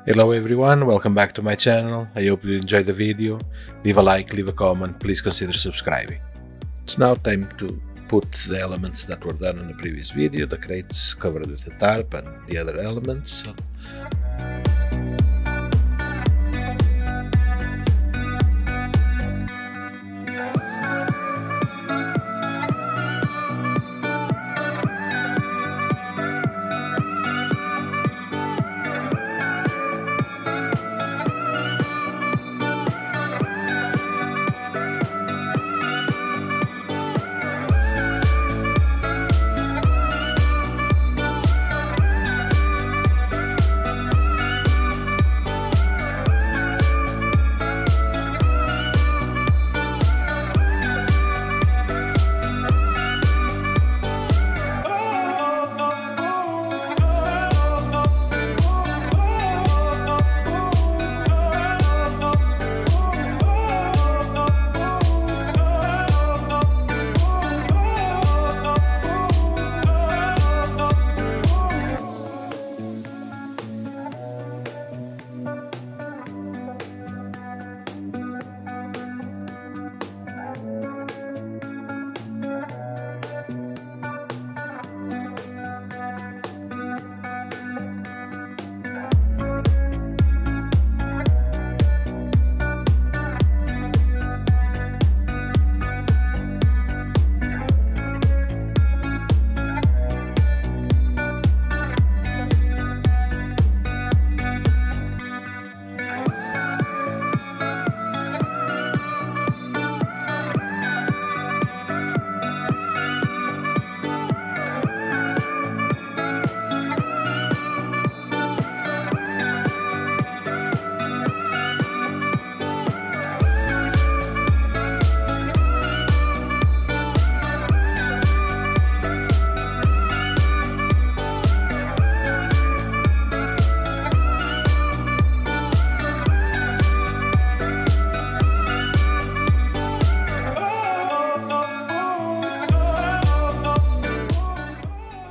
Hello everyone, welcome back to my channel. I hope you enjoyed the video. Leave a like, leave a comment, please consider subscribing. It's now time to put the elements that were done in the previous video, the crates covered with the tarp and the other elements.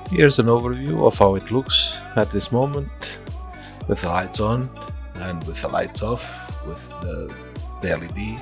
Here's an overview of how it looks at this moment, with the lights on and with the lights off, with the LED.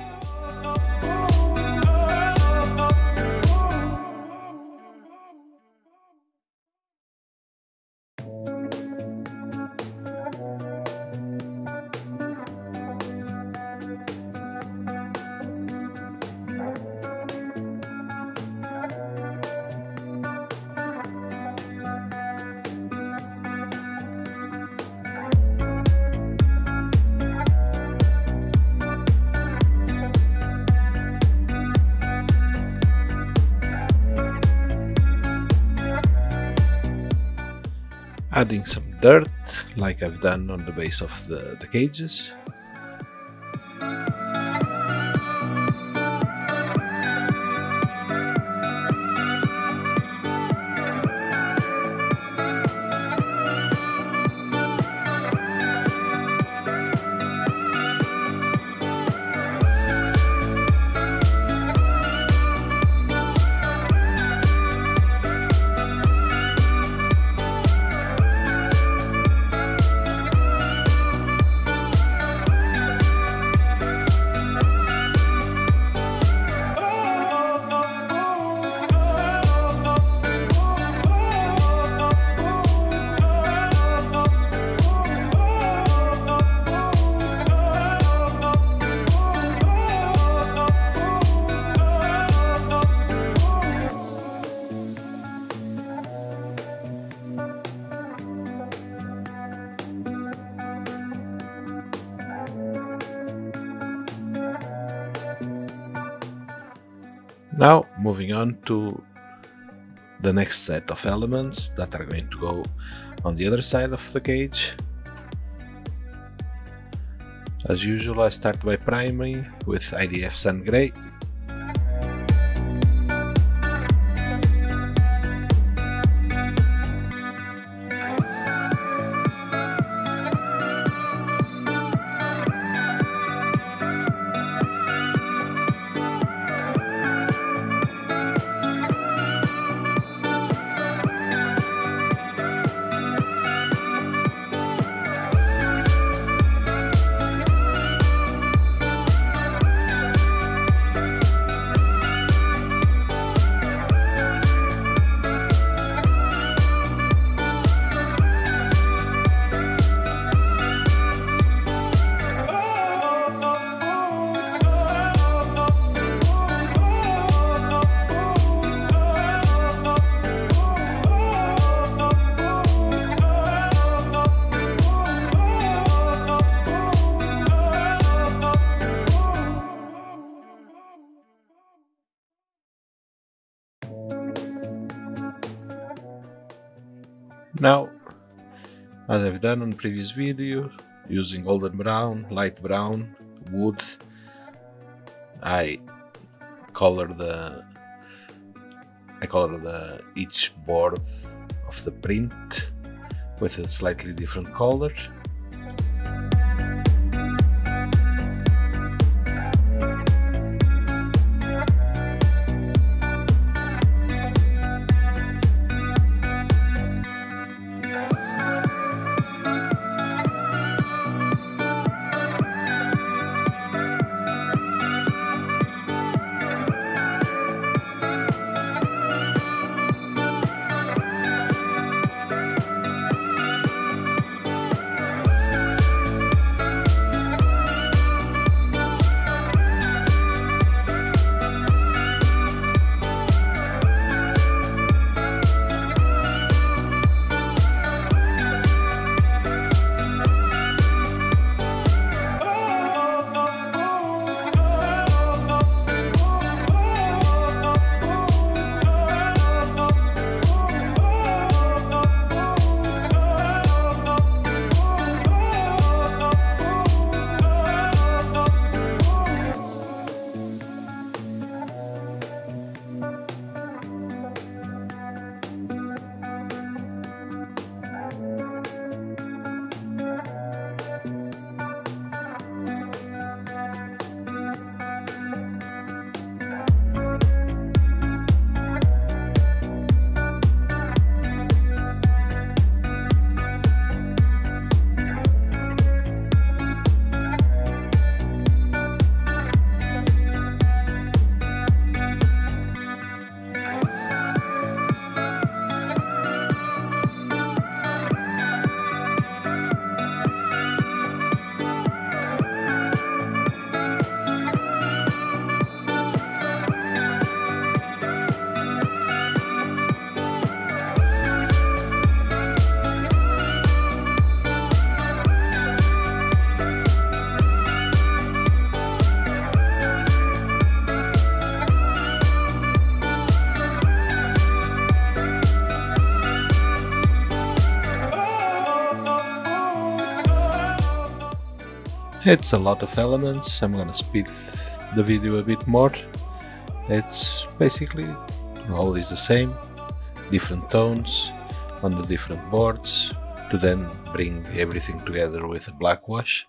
Adding some dirt, like I've done on the base of the cages. Now, moving on to the next set of elements that are going to go on the other side of the cage. As usual, I start by priming with IDF Sand Grey. Now, as I've done on the previous video, using golden brown, light brown, wood, I color each board of the print with a slightly different color. It's a lot of elements. I'm gonna speed the video a bit more. It's basically always the same, different tones on the different boards to then bring everything together with a black wash.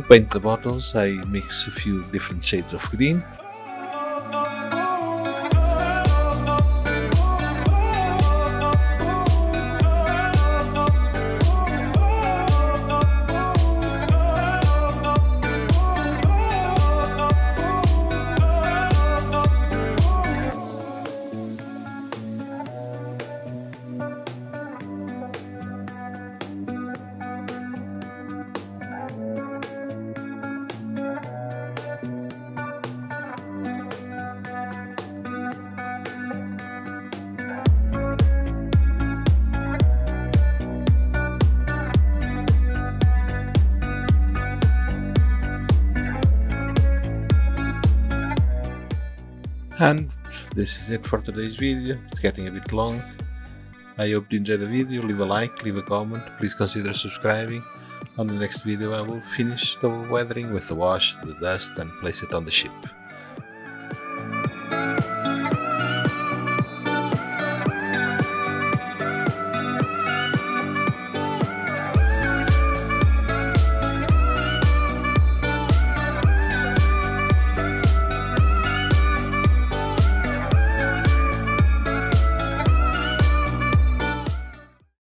To paint the bottles, I mix a few different shades of green. And this is it for today's video. It's getting a bit long. I hope you enjoyed the video. Leave a like, leave a comment. Please consider subscribing. On the next video I will finish the weathering with the wash, the dust, and place it on the ship.